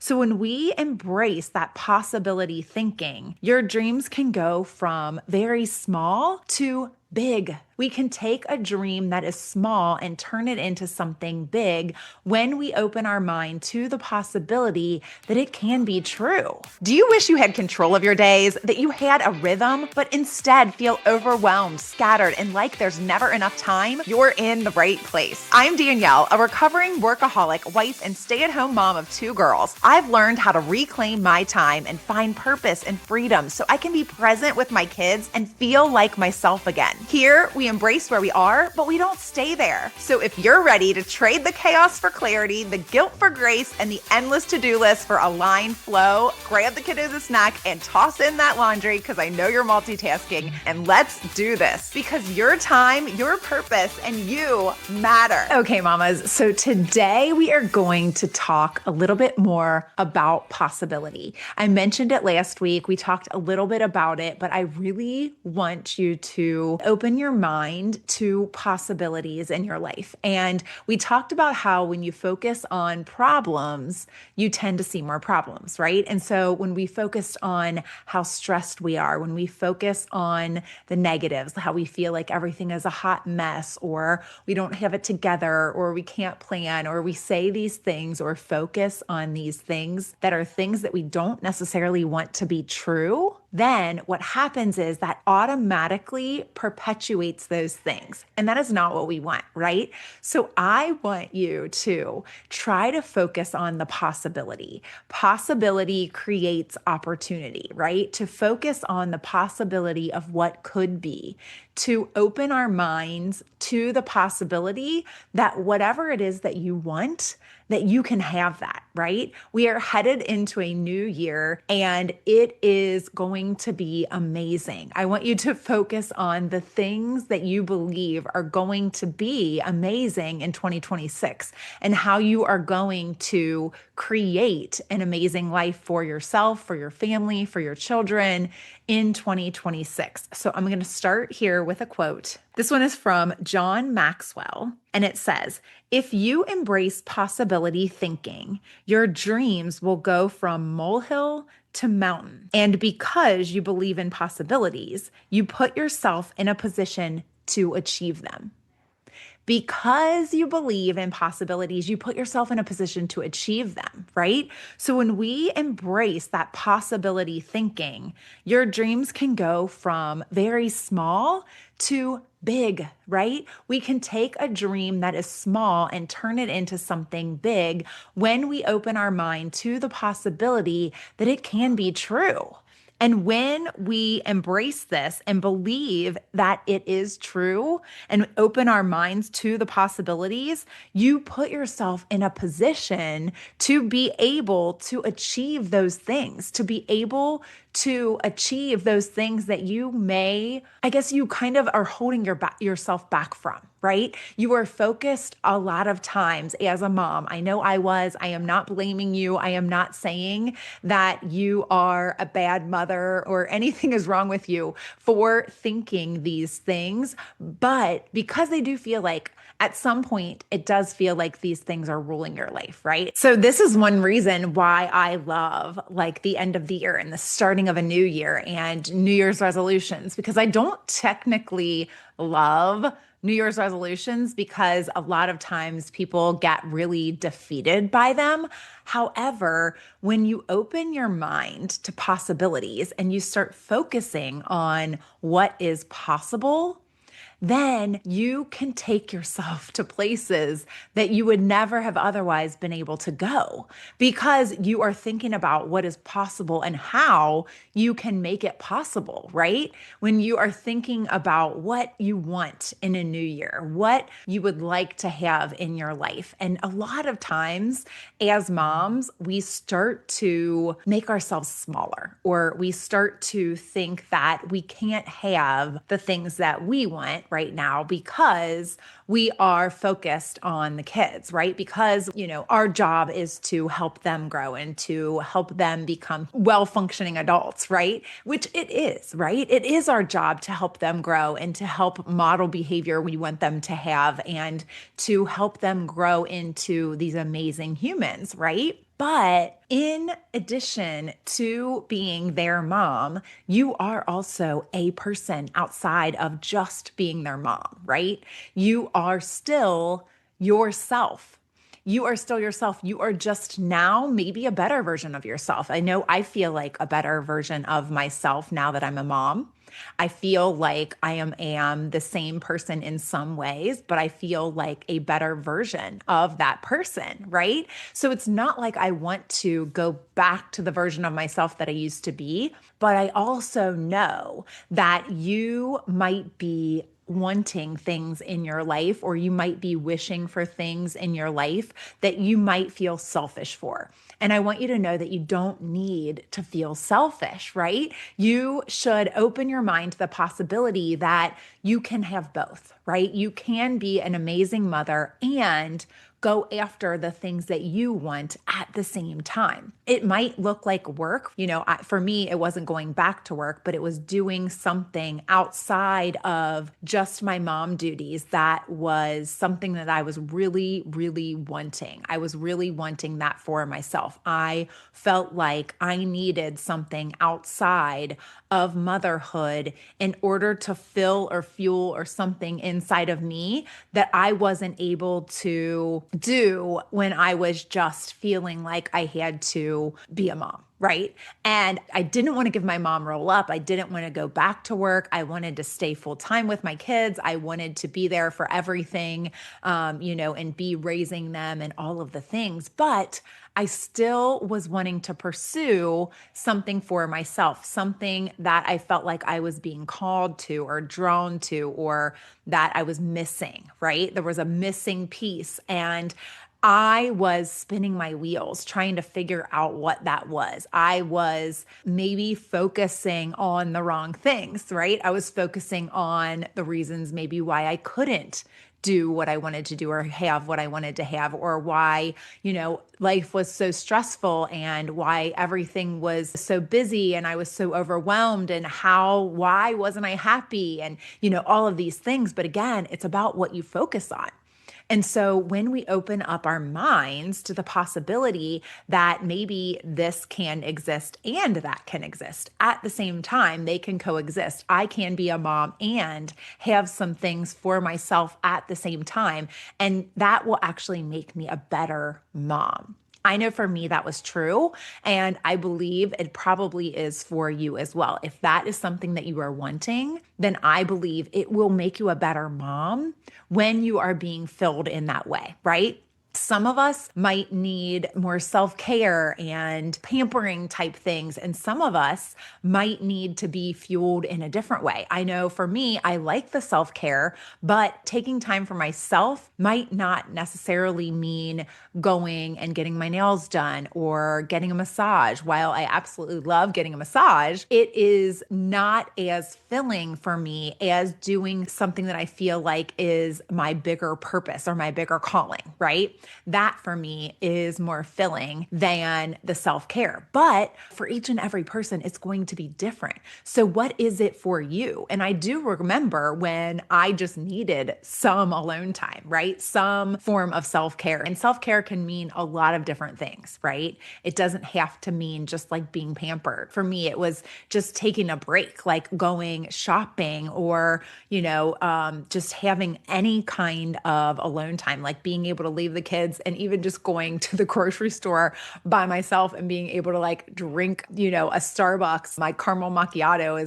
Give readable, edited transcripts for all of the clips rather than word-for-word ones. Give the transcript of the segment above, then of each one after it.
So when we embrace that possibility thinking, your dreams can go from very small to big. We can take a dream that is small and turn it into something big when we open our mind to the possibility that it can be true. Do you wish you had control of your days, that you had a rhythm, but instead feel overwhelmed, scattered, and like there's never enough time? You're in the right place. I'm Danielle, a recovering workaholic, wife, and stay-at-home mom of two girls. I've learned how to reclaim my time and find purpose and freedom so I can be present with my kids and feel like myself again. Here, we embrace where we are, but we don't stay there. So if you're ready to trade the chaos for clarity, the guilt for grace, and the endless to-do list for aligned flow, grab the kiddos a snack and toss in that laundry because I know you're multitasking, and let's do this because your time, your purpose, and you matter. Okay, mamas, so today we are going to talk a little bit more about possibility. I mentioned it last week. We talked a little bit about it, but I really want you to open your mind to possibilities in your life. And we talked about how when you focus on problems, you tend to see more problems, right? And so when we focus on how stressed we are, when we focus on the negatives, how we feel like everything is a hot mess, or we don't have it together, or we can't plan, or we say these things or focus on these things that are things that we don't necessarily want to be true, then what happens is that automatically perpetuates those things. And that is not what we want, right? So I want you to try to focus on the possibility. Possibility creates opportunity, right? To focus on the possibility of what could be, to open our minds to the possibility that whatever it is that you want, that you can have that, right? We are headed into a new year and it is going to be amazing. I want you to focus on the things that you believe are going to be amazing in 2026 and how you are going to create an amazing life for yourself, for your family, for your children in 2026. So I'm going to start here with a quote. This one is from John Maxwell, and it says, "If you embrace possibility thinking, your dreams will go from molehill to mountain. And because you believe in possibilities, you put yourself in a position to achieve them." Because you believe in possibilities, you put yourself in a position to achieve them, right? So when we embrace that possibility thinking, your dreams can go from very small to big, right? We can take a dream that is small and turn it into something big when we open our mind to the possibility that it can be true. And when we embrace this and believe that it is true and open our minds to the possibilities, you put yourself in a position to be able to achieve those things, to be able to achieve those things that you may, I guess you kind of are holding yourself back from, right? You are focused a lot of times as a mom. I know I was. I am not blaming you. I am not saying that you are a bad mother or anything is wrong with you for thinking these things. But because they do feel like at some point, it does feel like these things are ruling your life, right? So this is one reason why I love like the end of the year and the starting of a new year and New Year's resolutions, because I don't technically love New Year's resolutions because a lot of times people get really defeated by them. However, when you open your mind to possibilities and you start focusing on what is possible, then you can take yourself to places that you would never have otherwise been able to go because you are thinking about what is possible and how you can make it possible, right? When you are thinking about what you want in a new year, what you would like to have in your life. And a lot of times as moms, we start to make ourselves smaller, or we start to think that we can't have the things that we want right now because we are focused on the kids, right? Because, our job is to help them grow and to help them become well-functioning adults, right? Which it is, right? It is our job to help them grow and to help model behavior we want them to have and to help them grow into these amazing humans, right? But in addition to being their mom, you are also a person outside of just being their mom, right? You are still yourself. You are still yourself. You are just now maybe a better version of yourself. I know I feel like a better version of myself now that I'm a mom. I feel like I am the same person in some ways, but I feel like a better version of that person, right? So it's not like I want to go back to the version of myself that I used to be, but I also know that you might be wanting things in your life, or you might be wishing for things in your life that you might feel selfish for. And I want you to know that you don't need to feel selfish, right? You should open your mind to the possibility that you can have both, right? You can be an amazing mother and go after the things that you want at the same time. It might look like work. For me, it wasn't going back to work, but it was doing something outside of just my mom duties. That was something that I was really, really wanting. I was really wanting that for myself. I felt like I needed something outside of motherhood in order to fill or fuel or something inside of me that I wasn't able to do when I was just feeling like I had to be a mom. Right. And I didn't want to give my mom roll up. I didn't want to go back to work. I wanted to stay full time with my kids. I wanted to be there for everything, and be raising them and all of the things. But I still was wanting to pursue something for myself, something that I felt like I was being called to or drawn to, or that I was missing, right? There was a missing piece. And I was spinning my wheels trying to figure out what that was. I was maybe focusing on the wrong things, right? I was focusing on the reasons maybe why I couldn't do what I wanted to do or have what I wanted to have, or why, life was so stressful and why everything was so busy and I was so overwhelmed, and why wasn't I happy, and, all of these things. But again, it's about what you focus on. And so when we open up our minds to the possibility that maybe this can exist and that can exist at the same time, they can coexist. I can be a mom and have some things for myself at the same time. And that will actually make me a better mom. I know for me that was true, and I believe it probably is for you as well. If that is something that you are wanting, then I believe it will make you a better mom when you are being filled in that way, right? Some of us might need more self-care and pampering type things, and some of us might need to be fueled in a different way. I know for me, I like the self-care, but taking time for myself might not necessarily mean going and getting my nails done or getting a massage. While I absolutely love getting a massage, it is not as filling for me as doing something that I feel like is my bigger purpose or my bigger calling, right? That for me is more filling than the self-care. But for each and every person, it's going to be different. So what is it for you? And I do remember when I just needed some alone time, right? Some form of self-care. And self-care can mean a lot of different things, right? It doesn't have to mean just like being pampered. For me, it was just taking a break, like going shopping, or, just having any kind of alone time, like being able to leave the kids and even just going to the grocery store by myself and being able to like drink, a Starbucks. My caramel macchiato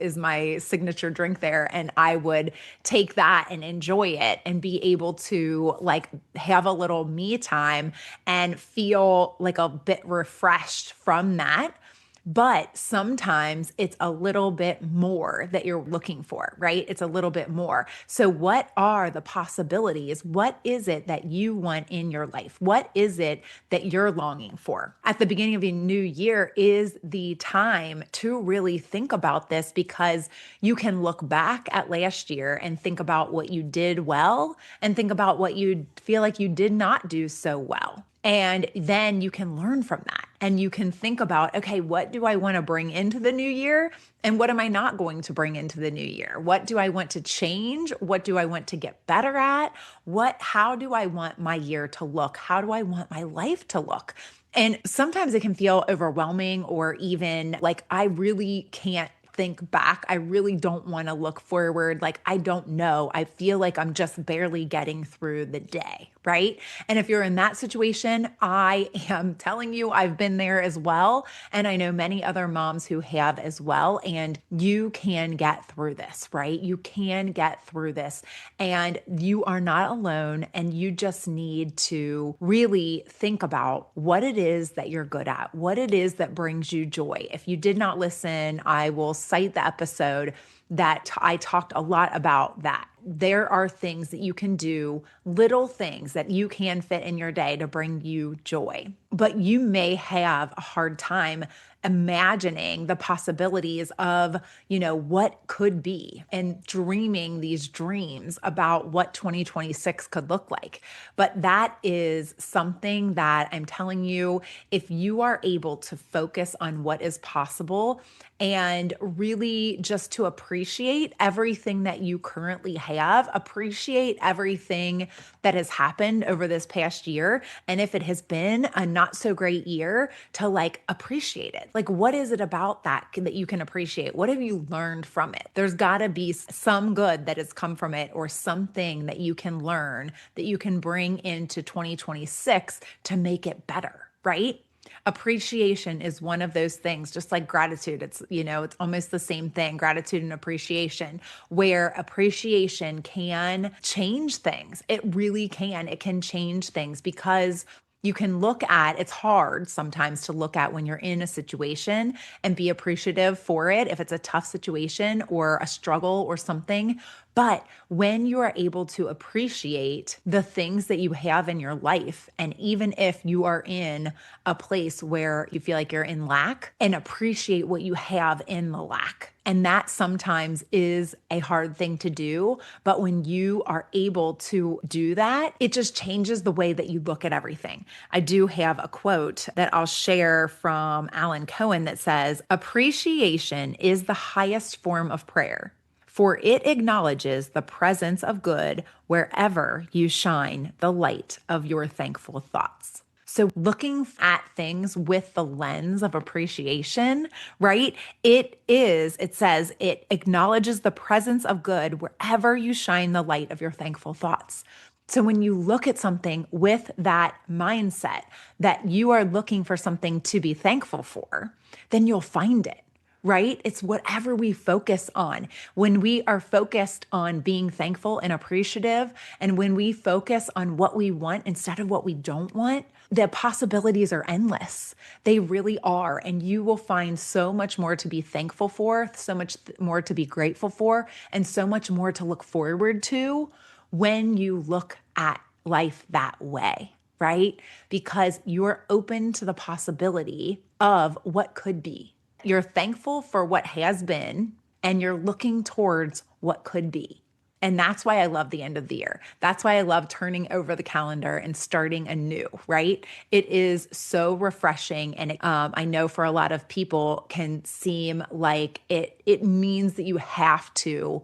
is my signature drink there. And I would take that and enjoy it and be able to like have a little me time and feel like a bit refreshed from that. But sometimes it's a little bit more that you're looking for, right? It's a little bit more. So what are the possibilities? What is it that you want in your life? What is it that you're longing for? At the beginning of a new year is the time to really think about this, because you can look back at last year and think about what you did well and think about what you feel like you did not do so well. And then you can learn from that and you can think about, okay, what do I want to bring into the new year? And what am I not going to bring into the new year? What do I want to change? What do I want to get better at? How do I want my year to look? How do I want my life to look? And sometimes it can feel overwhelming or even like I really can't think back. I really don't want to look forward. Like I don't know. I feel like I'm just barely getting through the day, right? And if you're in that situation, I am telling you, I've been there as well. And I know many other moms who have as well. And you can get through this, right? You can get through this. And you are not alone. And you just need to really think about what it is that you're good at, what it is that brings you joy. If you did not listen, I will cite the episode that I talked a lot about that. There are things that you can do, little things that you can fit in your day to bring you joy. But you may have a hard time imagining the possibilities of, what could be and dreaming these dreams about what 2026 could look like. But that is something that I'm telling you, if you are able to focus on what is possible and really just to appreciate everything that you currently have, appreciate everything that has happened over this past year. And if it has been a not so great year, to like appreciate it. Like, what is it about that you can appreciate? What have you learned from it? There's got to be some good that has come from it or something that you can learn that you can bring into 2026 to make it better, right? Appreciation is one of those things, just like gratitude. It's almost the same thing, gratitude and appreciation, where appreciation can change things. It really can. It can change things because you can look at, it's hard sometimes to look at when you're in a situation and be appreciative for it, if it's a tough situation or a struggle or something. But when you are able to appreciate the things that you have in your life, and even if you are in a place where you feel like you're in lack, and appreciate what you have in the lack. And that sometimes is a hard thing to do. But when you are able to do that, it just changes the way that you look at everything. I do have a quote that I'll share from Alan Cohen that says, "Appreciation is the highest form of prayer, for it acknowledges the presence of good wherever you shine the light of your thankful thoughts." So looking at things with the lens of appreciation, right? It says it acknowledges the presence of good wherever you shine the light of your thankful thoughts. So when you look at something with that mindset that you are looking for something to be thankful for, then you'll find it, right? It's whatever we focus on. When we are focused on being thankful and appreciative, and when we focus on what we want instead of what we don't want, the possibilities are endless. They really are. And you will find so much more to be thankful for, so much more to be grateful for, and so much more to look forward to when you look at life that way, right? Because you're open to the possibility of what could be. You're thankful for what has been, and you're looking towards what could be. And that's why I love the end of the year. That's why I love turning over the calendar and starting anew, right? It is so refreshing. And I know for a lot of people can seem like it means that you have to,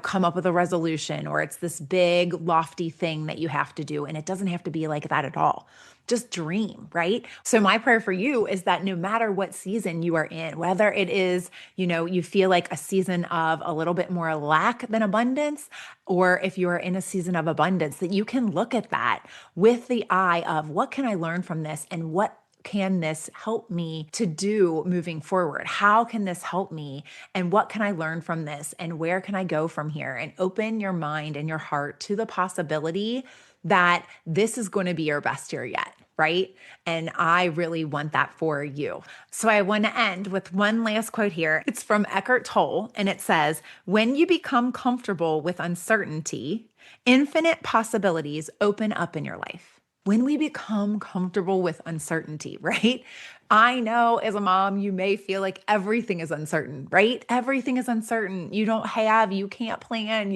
come up with a resolution, or it's this big lofty thing that you have to do. And it doesn't have to be like that at all. Just dream, right? So my prayer for you is that no matter what season you are in, whether it is, you feel like a season of a little bit more lack than abundance, or if you are in a season of abundance, that you can look at that with the eye of what can I learn from this, and what can this help me to do moving forward? How can this help me? And what can I learn from this? And where can I go from here? And open your mind and your heart to the possibility that this is going to be your best year yet, right? And I really want that for you. So I want to end with one last quote here. It's from Eckhart Tolle, and it says, "When you become comfortable with uncertainty, infinite possibilities open up in your life." When we become comfortable with uncertainty, right? I know as a mom, you may feel like everything is uncertain, right? Everything is uncertain. You can't plan,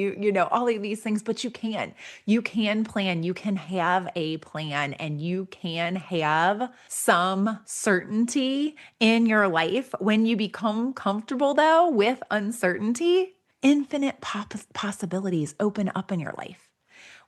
all of these things, but you can. You can plan, you can have a plan, and you can have some certainty in your life. When you become comfortable, though, with uncertainty, infinite possibilities open up in your life.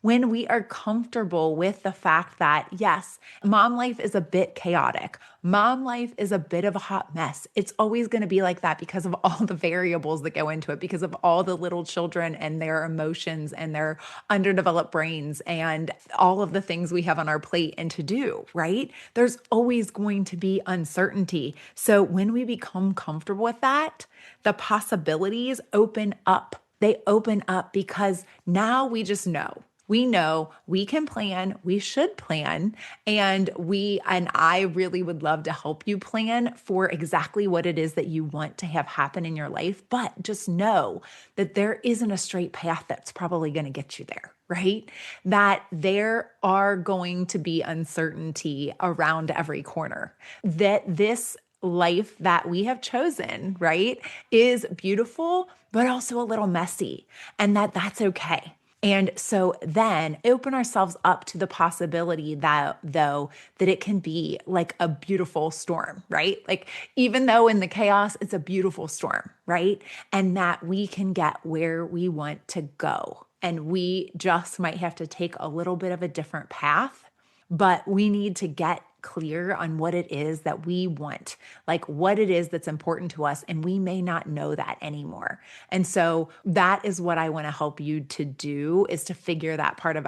When we are comfortable with the fact that, yes, mom life is a bit chaotic. Mom life is a bit of a hot mess. It's always going to be like that because of all the variables that go into it, because of all the little children and their emotions and their underdeveloped brains and all of the things we have on our plate and to do, right? There's always going to be uncertainty. So when we become comfortable with that, the possibilities open up. They open up because now we just know. We know we can plan, we should plan, and I really would love to help you plan for exactly what it is that you want to have happen in your life. But just know that there isn't a straight path that's probably going to get you there, right? That there are going to be uncertainty around every corner. That this life that we have chosen, right, is beautiful, but also a little messy, and that's okay. And so then open ourselves up to the possibility that it can be like a beautiful storm, right? Like even though in the chaos, it's a beautiful storm, right? And that we can get where we want to go. And we just might have to take a little bit of a different path, but we need to get clear on what it is that we want, like what it is that's important to us. And we may not know that anymore. And so that is what I want to help you to do, is to figure that part of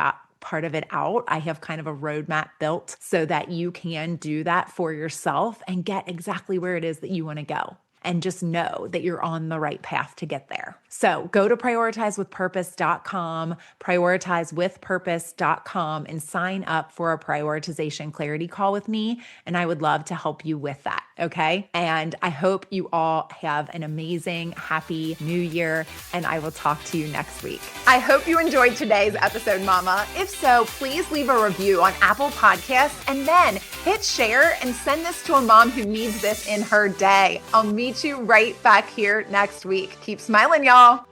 it out. I have kind of a roadmap built so that you can do that for yourself and get exactly where it is that you want to go. And just know that you're on the right path to get there. So go to prioritizewithpurpose.com, prioritizewithpurpose.com, and sign up for a prioritization clarity call with me. And I would love to help you with that. Okay. And I hope you all have an amazing, happy new year. And I will talk to you next week. I hope you enjoyed today's episode, Mama. If so, please leave a review on Apple Podcasts and then hit share and send this to a mom who needs this in her day. I'll meet you right back here next week. Keep smiling, y'all.